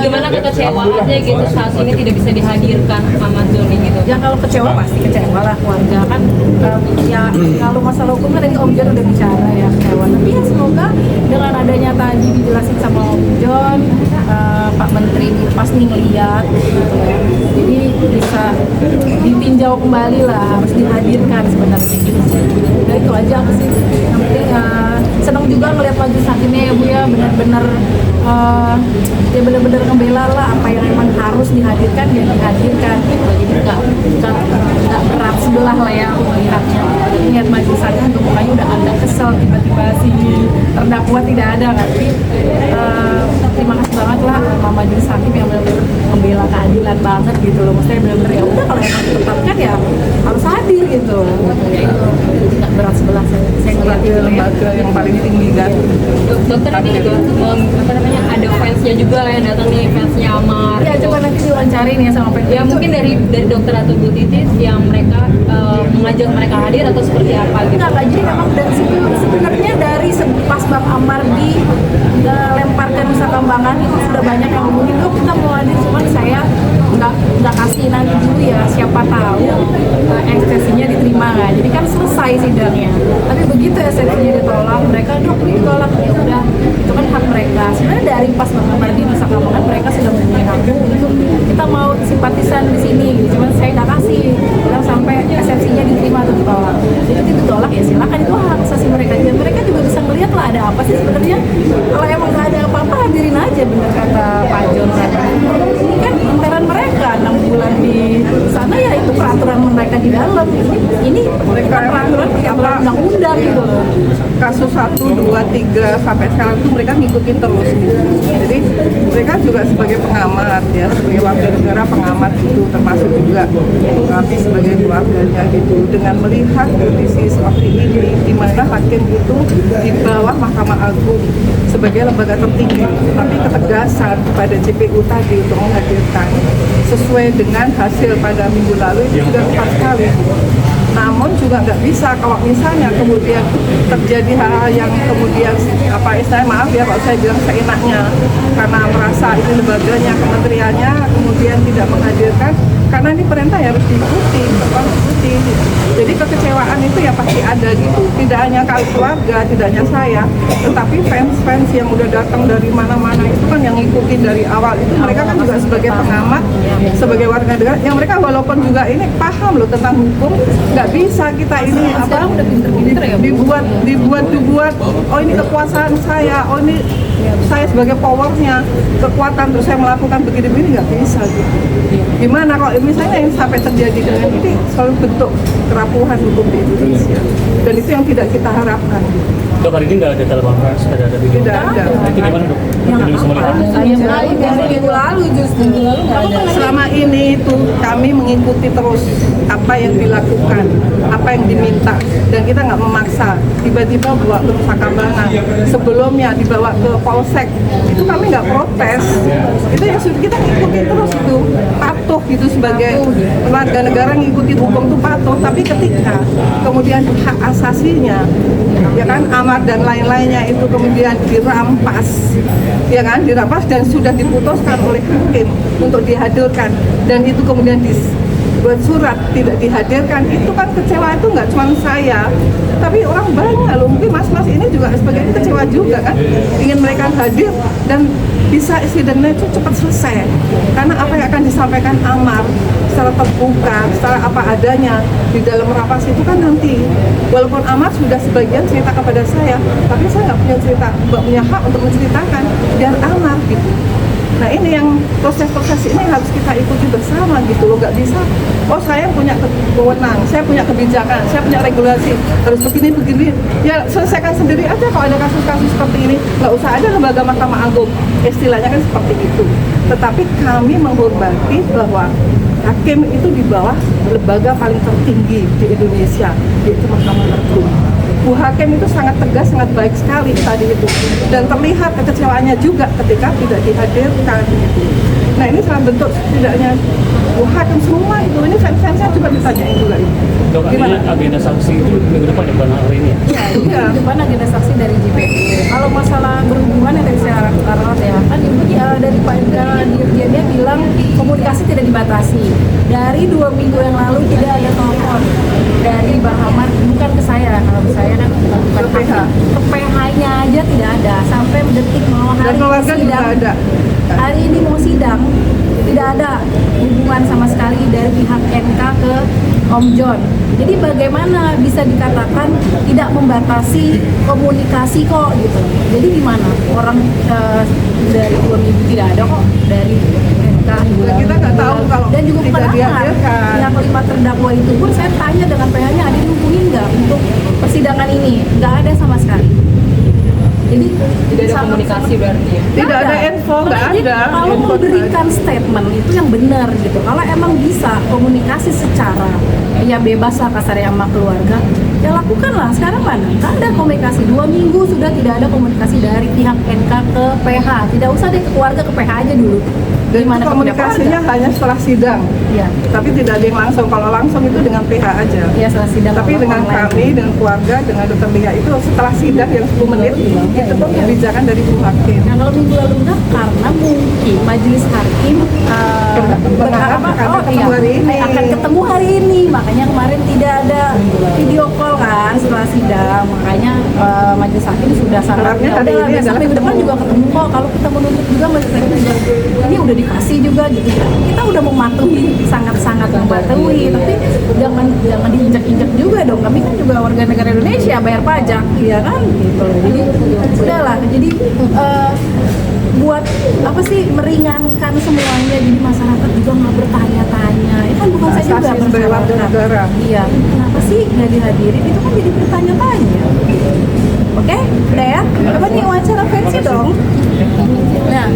Bagaimana kekecewaannya gitu saat ini tidak bisa dihadirkan Ahmad Doli gitu? Ya kalau kecewa pasti kecewa lah, keluarga kan. Ya kalau masalah hukumnya tadi Om John udah bicara ya, kecewa. Tapi ya semoga dengan adanya tadi dijelasin sama Om John, Pak Menteri pas nih ngeliat gitu ya, jadi bisa ditinjau kembali lah, harus dihadirkan sebenarnya gitu sih. Nah itu aja aku sih. Yang penting senang juga ngeliat majelis hakimnya ya Bu ya, benar-benar dia benar-benar ngebela lah apa yang emang harus dihadirkan ya dihadirkan gitu. Jadi nggak berat sebelah lah ya aku melihatnya. Lihat majelis hakim tuh mukanya udah agak kesel, tiba-tiba si terdakwa tidak ada kan. Jadi terima kasih banget lah sama majelis hakim yang benar-benar membela keadilan banget gitu loh. Maksudnya benar-benar ya udah kalau emang ditetapkan ya harus hadir gitu. Jadi nggak berat sebelah saya ngeliat itu lembaga yang paling tinggi kan. Dokter ini juga apa namanya ada fansnya juga lah yang datang nih, fansnya Amar. Ya coba nanti diwawancarin ya sama fans. Ya mungkin dari dokter atau Bu Titis yang mereka mengajak mereka hadir atau seperti apa gitu? Enggak, jadi memang dari sebenarnya dari pas Bang Amar lemparkan Nusa Kambangan itu sudah banyak yang ngomongin, "Oh, kita mau hadir," cuman saya nggak kasih nanti dulu ya, siapa tahu ekstensinya diterima kan. Jadi kan selesai sidangnya. Tapi begitu ekstensinya ditolak, mereka dok ditolak, ya udah itu kan hak mereka. Sebenarnya dari pas Bang Amar di Nusa Kambangan mereka sudah mempunyai hak untuk kita mau simpatisan di sini gitu. Cuman saya nggak kasih, bilang sampai ekstensinya diterima atau ditolak. Jadi itu ditolak ya silakan, itu hak asasi mereka. Dan mereka juga bisa melihat lah ada apa sih sebenarnya. Kalau emang nggak ada apa-apa hadirin aja, bener kata Pak John kan. Ini kan interan mereka 6 bulan di sana ya, itu peraturan mereka di dalam. Ini Mereka peraturan undang-undang gitu loh. Kasus 1, 2, 3 sampai sekarang tuh mereka ngikutin terus gitu. Jadi mereka juga sebagai pengamat ya, sebagai warga negara pengamat itu termasuk juga kami sebagai keluarganya gitu, dengan melihat kondisi seperti ini di mana hakim itu di bawah Mahkamah Agung sebagai lembaga tertinggi, tapi ketegasan pada JPU tadi untuk menghadirkan sesuai dengan hasil pada minggu lalu itu sudah tepat sekali. Namun juga nggak bisa kalau misalnya kemudian terjadi hal-hal yang kemudian apa istilahnya, maaf ya kalau saya bilang seenaknya, karena merasa ini lembaganya, kementeriannya kemudian tidak menghadirkan, karena ini perintah harus diikuti, harus diikuti. Jadi kekecewaan itu ya pasti ada gitu, tidak hanya keluarga, tidak hanya saya, tetapi fans-fans yang udah datang dari mana-mana itu kan yang ngikutin dari awal itu, mereka kan juga sebagai pengamat, sebagai warga negara, yang mereka walaupun juga ini paham loh tentang hukum, nggak bisa kita ini apa dibuat, oh ini kekuasaan saya, oh ini saya sebagai powernya, kekuatan terus saya melakukan begini-begini, nggak bisa gitu. Gimana kalau misalnya yang sampai terjadi dengan ini selalu bentuk kerapuhan hukum di Indonesia, dan itu yang tidak kita harapkan. Dok, hari ini nggak ada telekonferensi, ada video? Tidak ada. Nah, itu gimana dok? Yang Jadi bisa melihat? minggu lalu justru nggak ada. Selama ini itu kami mengikuti terus apa yang dilakukan, apa yang diminta, dan kita nggak memaksa. Tiba-tiba bawa ke Nusa Kambangan, sebelumnya dibawa ke Polsek, itu kami nggak protes. Itu yang sudah kita ikuti terus, itu patuh gitu, sebagai warga negara ngikuti hukum itu patuh. Tapi ketika kemudian hak asasinya, ya kan, Amar dan lain-lainnya itu kemudian dirampas, ya kan, dirampas dan sudah diputuskan oleh hakim untuk dihadirkan, dan itu kemudian buat surat tidak dihadirkan, itu kan kecewa. Itu nggak cuma saya, tapi orang banyak loh, mungkin mas-mas ini juga sebagai kecewa juga kan, ingin mereka hadir dan bisa sidangnya itu cepat selesai, karena apa yang akan disampaikan Amar secara terbuka, secara apa adanya di dalam rapat itu kan nanti, walaupun Amar sudah sebagian cerita kepada saya, tapi saya nggak punya hak untuk menceritakan, biar Amar gitu. Nah ini yang proses-proses ini harus kita ikuti bersama gitu loh, nggak bisa, oh saya punya kewenangan, saya punya kebijakan, saya punya regulasi, harus begini, ya selesaikan sendiri aja kalau ada kasus-kasus seperti ini, nggak usah ada lembaga Mahkamah Agung, istilahnya kan seperti itu. Tetapi kami menghormati bahwa hakim itu di bawah lembaga paling tertinggi di Indonesia, yaitu Mahkamah Agung. Bu Hakim itu sangat tegas, sangat baik sekali tadi itu, dan terlihat kekecewaannya juga ketika tidak dihadirkan gitu. Nah ini sangat bentuk setidaknya Bu Hakim semua itu, ini fans-fansnya juga ditanyain juga itu. Dok, artinya agenda saksi itu minggu depan ya, bukan hari ini ya? Iya, depan agenda saksi dari JPU. Kalau masalah berhubungan yang dari saya ralat ya, kan ibu dari Pak Indra di dibatasi. Dari 2 minggu yang lalu tidak ada telepon dari Bang Ahmad, bukan ke saya, kalau ke saya kan bukan Ke PH. ke PH-nya aja tidak ada, sampai detik mau Dan hari ini keluarga juga sidang. ada. Hari ini mau sidang, tidak ada hubungan sama sekali dari pihak NK ke Om John. Jadi bagaimana bisa dikatakan tidak membatasi komunikasi kok gitu. Jadi gimana orang dari 2 minggu tidak ada kok dari NK. Dan kita nggak tahu kalau dan juga tidak bukan Ahmad. dihadirkan. Yang kelima terdakwa itu pun saya tanya dengan PH-nya, ada dihubungin nggak untuk persidangan ini? Nggak ada sama sekali. Jadi Tidak ada sangat- komunikasi berarti ya. Tidak ada info, nggak Jadi, ada. kalau Info memberikan statement itu yang benar gitu. Kalau emang bisa komunikasi secara ya bebas lah kasarnya sama keluarga, ya lakukanlah. Sekarang mana? Nggak ada komunikasi. 2 minggu sudah tidak ada komunikasi dari pihak NK ke PH. Tidak usah deh ke keluarga, ke PH aja dulu. Dan Gimana itu ke komunikasinya keluarga? hanya setelah sidang, Iya. tapi tidak ada yang langsung. Kalau langsung itu dengan PH aja. Ya setelah sidang. Tapi dengan online. kami, dengan keluarga, dengan dokter Lia itu setelah sidang yang 10 menit, itu pun kebijakan dari Bu Hakim. Nah kalau minggu lalu enggak, karena mungkin majelis hakim Berharap akan ketemu hari ini. akan ketemu hari ini, makanya kemarin tidak ada video call kan setelah sidang, makanya majelis hakim sudah sangat Harapnya hari udahlah, ini besok adalah minggu depan ketemu. juga ketemu kok. Kalau kita menuntut juga majelis hakim juga ini udah dikasih juga gitu, kita udah mematuhi, sangat mematuhi, tapi jangan diinjak-injak juga dong. Kami kan juga warga negara Indonesia, bayar pajak, ya kan gitu. Jadi udahlah, jadi buat apa sih, meringankan semuanya, jadi masyarakat juga nggak bertanya-tanya. Ya kan bukan saya juga Asasi sebagai warga masyarakat. negara. Iya, kenapa sih nggak dihadirin? Itu kan jadi bertanya-tanya. Oke, udah ya. Apa nih wawancara versi dong? Nah,